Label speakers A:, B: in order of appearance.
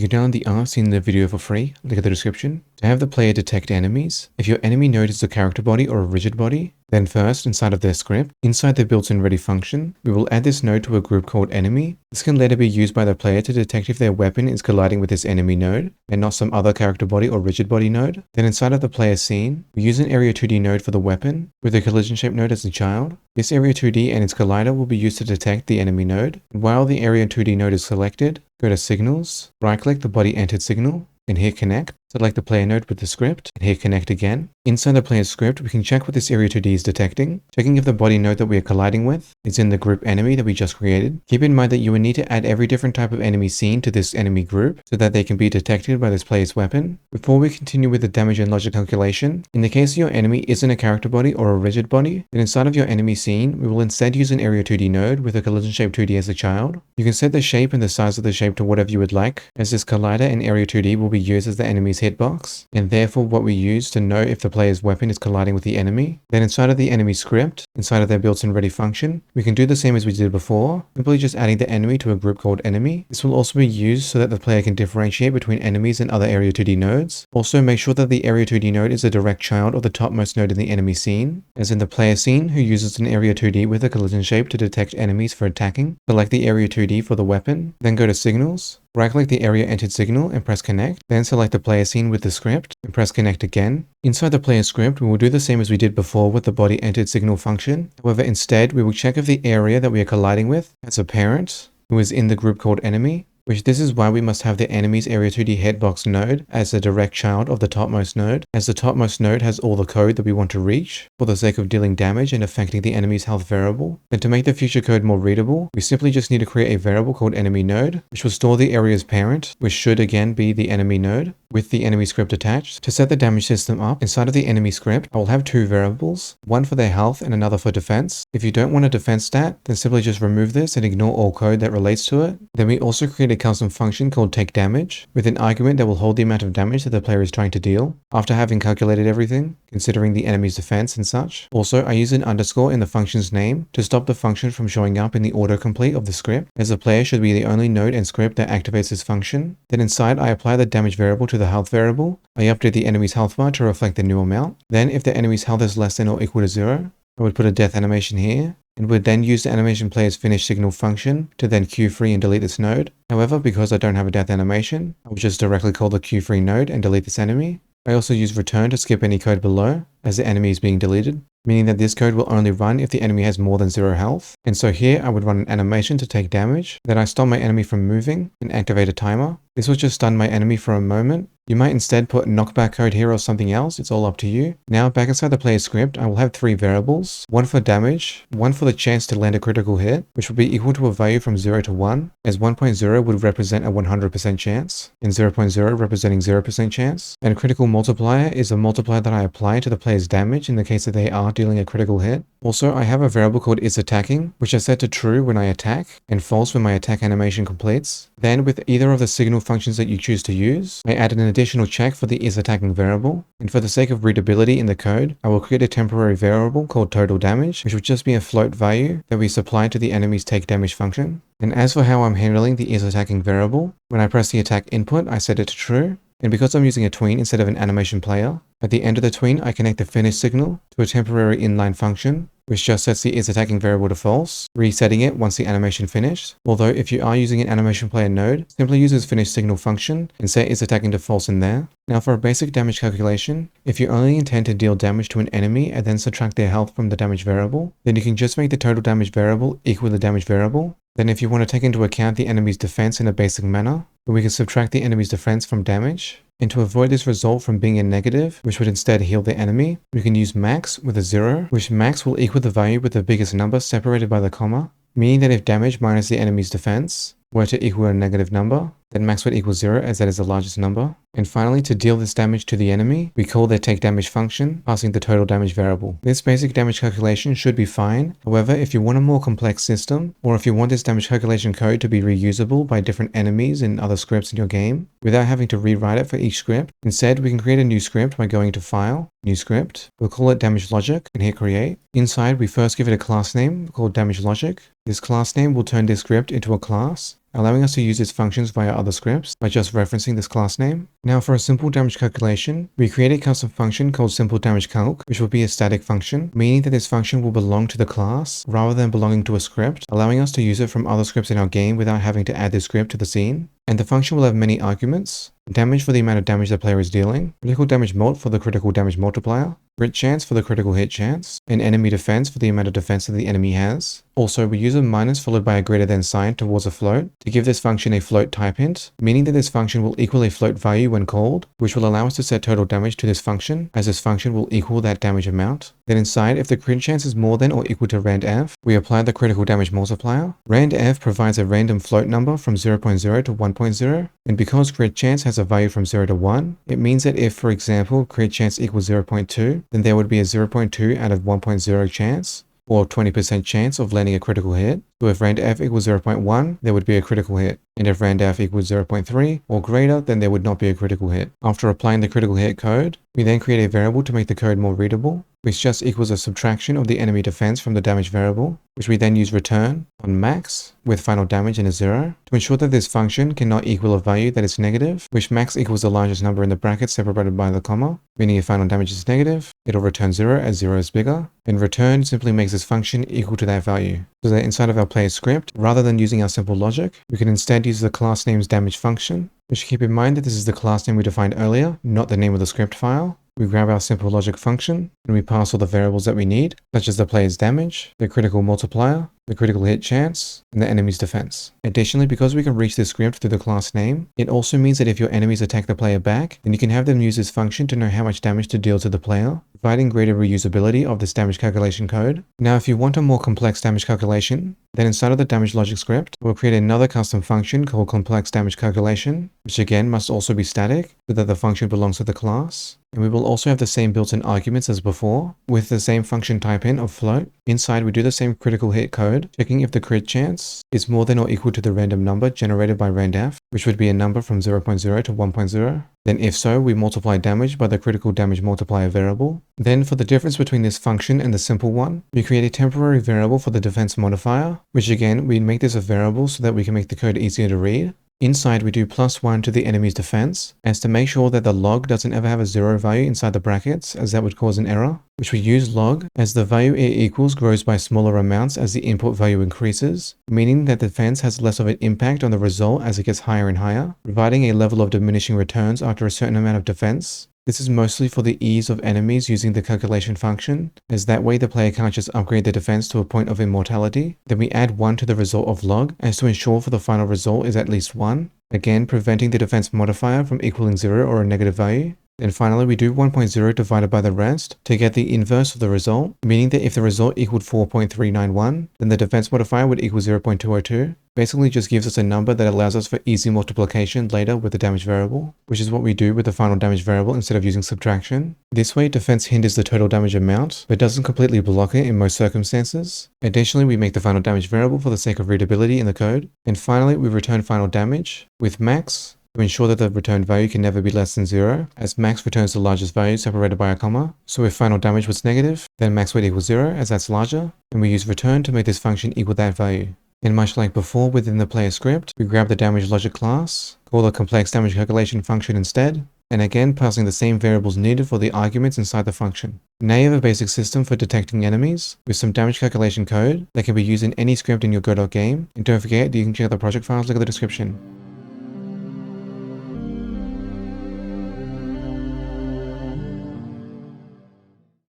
A: You can download the R seen in the video for free, link in the description. To have the player detect enemies, if your enemy node is a character body or a rigid body, then first, inside of their script, inside the built-in ready function, we will add this node to a group called enemy. This can later be used by the player to detect if their weapon is colliding with this enemy node, and not some other character body or rigid body node. Then inside of the player scene, we use an Area 2D node for the weapon, with the collision shape node as a child. This Area 2D and its collider will be used to detect the enemy node. And while the Area 2D node is selected, go to Signals, right-click the body entered signal, and hit Connect. Select the player node with the script, and hit Connect again. Inside the player's script, we can check what this Area 2D is detecting, checking if the body node that we are colliding with is in the group enemy that we just created. Keep in mind that you will need to add every different type of enemy scene to this enemy group, so that they can be detected by this player's weapon. Before we continue with the damage and logic calculation, in the case your enemy isn't a character body or a rigid body, then inside of your enemy scene, we will instead use an Area 2D node with a collision shape 2D as a child. You can set the shape and the size of the shape to whatever you would like, as this collider and Area 2D will be used as the enemy's hitbox, and therefore what we use to know if the player's weapon is colliding with the enemy. Then inside of the enemy script, inside of their built-in ready function, we can do the same as we did before, simply just adding the enemy to a group called enemy. This will also be used so that the player can differentiate between enemies and other Area 2D nodes. Also make sure that the Area 2D node is a direct child of the topmost node in the enemy scene, as in the player scene who uses an Area 2D with a collision shape to detect enemies for attacking. Select the Area 2D for the weapon, then go to Signals, right-click the area entered signal and press connect, then select the player scene with the script and press connect again. Inside the player script, we will do the same as we did before with the body entered signal function. However, instead, we will check if the area that we are colliding with has a parent who is in the group called enemy, which this is why we must have the enemy's Area 2D hitbox node as a direct child of the topmost node, as the topmost node has all the code that we want to reach for the sake of dealing damage and affecting the enemy's health variable. Then to make the future code more readable, we simply just need to create a variable called enemy node, which will store the area's parent, which should again be the enemy node, with the enemy script attached. To set the damage system up, inside of the enemy script, I will have two variables, one for their health and another for defense. If you don't want a defense stat, then simply just remove this and ignore all code that relates to it. Then we also create a custom function called take damage, with an argument that will hold the amount of damage that the player is trying to deal, after having calculated everything, considering the enemy's defense and such. Also, I use an underscore in the function's name to stop the function from showing up in the autocomplete of the script, as the player should be the only node and script that activates this function. Then inside, I apply the damage variable to the health variable. I update the enemy's health bar to reflect the new amount. Then if the enemy's health is less than or equal to 0, I would put a death animation here, and would then use the animation player's finish signal function to then queue free and delete this node. However, because I don't have a death animation, I will just directly call the queue free node and delete this enemy. I also use return to skip any code below, as the enemy is being deleted, meaning that this code will only run if the enemy has more than 0 health. And so here I would run an animation to take damage, then I stop my enemy from moving and activate a timer. This will just stun my enemy for a moment. You might instead put knockback code here or something else, it's all up to you. Now back inside the player's script, I will have 3 variables, one for damage, one for the chance to land a critical hit, which will be equal to a value from 0 to 1, as 1.0 would represent a 100% chance, and 0.0 representing 0% chance. And a critical multiplier is a multiplier that I apply to the player's damage in the case that they are dealing a critical hit. Also, I have a variable called isAttacking, which I set to true when I attack, and false when my attack animation completes. Then with either of the signal functions that you choose to use, I added an additional check for the isAttacking variable, and for the sake of readability in the code, I will create a temporary variable called total damage, which will just be a float value that we supply to the enemy's take damage function. And as for how I'm handling the isAttacking variable, when I press the attack input, I set it to true. And because I'm using a tween instead of an animation player, at the end of the tween, I connect the finish signal to a temporary inline function, which just sets the isAttacking variable to false, resetting it once the animation finished. Although if you are using an animation player node, simply use this finish signal function and set isAttacking to false in there. Now for a basic damage calculation, if you only intend to deal damage to an enemy and then subtract their health from the damage variable, then you can just make the total damage variable equal the damage variable. Then if you want to take into account the enemy's defense in a basic manner, then we can subtract the enemy's defense from damage. And to avoid this result from being a negative, which would instead heal the enemy, we can use max with a 0, which max will equal the value with the biggest number separated by the comma, meaning that if damage minus the enemy's defense were to equal a negative number, then max would equal 0 as that is the largest number. And finally, to deal this damage to the enemy, we call their take damage function, passing the total damage variable. This basic damage calculation should be fine. However, if you want a more complex system, or if you want this damage calculation code to be reusable by different enemies and other scripts in your game, without having to rewrite it for each script, instead we can create a new script by going to File, New Script. We'll call it Damage Logic and hit Create. Inside, we first give it a class name called Damage Logic. This class name will turn this script into a class, allowing us to use its functions via other scripts by just referencing this class name. Now for a simple damage calculation, we create a custom function called simple damage calc, which will be a static function, meaning that this function will belong to the class rather than belonging to a script, allowing us to use it from other scripts in our game without having to add this script to the scene. And the function will have many arguments: damage for the amount of damage the player is dealing, critical damage mult for the critical damage multiplier, crit chance for the critical hit chance, and enemy defense for the amount of defense that the enemy has. Also, we use a minus followed by a greater than sign towards a float to give this function a float type int, meaning that this function will equal a float value when called, which will allow us to set total damage to this function, as this function will equal that damage amount. Then inside, if the crit chance is more than or equal to randf, we apply the critical damage multiplier. Randf provides a random float number from 0.0 to 1.0, and because crit chance has a value from 0 to 1, it means that if, for example, crit chance equals 0.2, then there would be a 0.2 out of 1.0 chance, or 20% chance of landing a critical hit. So if randf equals 0.1, there would be a critical hit. And if randf equals 0.3 or greater, then there would not be a critical hit. After applying the critical hit code, we then create a variable to make the code more readable, which just equals a subtraction of the enemy defense from the damage variable, which we then use return on max with final damage in a 0 to ensure that this function cannot equal a value that is negative, which max equals the largest number in the bracket separated by the comma, meaning if final damage is negative, it'll return 0 as 0 is bigger, and return simply makes this function equal to that value. So that inside of our player script, rather than using our simple logic, we can instead use the class name's damage function. We should keep in mind that this is the class name we defined earlier, not the name of the script file. We grab our simple logic function and we pass all the variables that we need, such as the player's damage, the critical multiplier, the critical hit chance, and the enemy's defense. Additionally, because we can reach this script through the class name, it also means that if your enemies attack the player back, then you can have them use this function to know how much damage to deal to the player, providing greater reusability of this damage calculation code. Now, if you want a more complex damage calculation, then inside of the damage logic script, we'll create another custom function called complex damage calculation, which again must also be static so that the function belongs to the class. And we will also have the same built-in arguments as before, with the same function type in of float. Inside, we do the same critical hit code, checking if the crit chance is more than or equal to the random number generated by randf, which would be a number from 0.0 to 1.0. Then if so, we multiply damage by the critical damage multiplier variable. Then for the difference between this function and the simple one, we create a temporary variable for the defense modifier, which again, we make this a variable so that we can make the code easier to read. Inside, we do +1 to the enemy's defense, as to make sure that the log doesn't ever have a 0 value inside the brackets, as that would cause an error, which we use log as the value it equals grows by smaller amounts as the input value increases, meaning that defense has less of an impact on the result as it gets higher and higher, providing a level of diminishing returns after a certain amount of defense. This is mostly for the ease of enemies using the calculation function, as that way the player can't just upgrade the defense to a point of immortality. Then we add 1 to the result of log, as to ensure for the final result is at least 1, again preventing the defense modifier from equaling 0 or a negative value. Then finally, we do 1.0 divided by the rest to get the inverse of the result, meaning that if the result equaled 4.391, then the defense modifier would equal 0.202. Basically just gives us a number that allows us for easy multiplication later with the damage variable, which is what we do with the final damage variable instead of using subtraction. This way, defense hinders the total damage amount, but doesn't completely block it in most circumstances. Additionally, we make the final damage variable for the sake of readability in the code. And finally, we return final damage with max, to ensure that the returned value can never be less than 0, as max returns the largest value separated by a comma. So if final damage was negative, then max would equal 0, as that's larger, and we use return to make this function equal that value. And much like before within the player script, we grab the damage logic class, call the complex damage calculation function instead, and again passing the same variables needed for the arguments inside the function. Now you have a basic system for detecting enemies with some damage calculation code that can be used in any script in your Godot game. And don't forget that you can check out the project files, look at the description.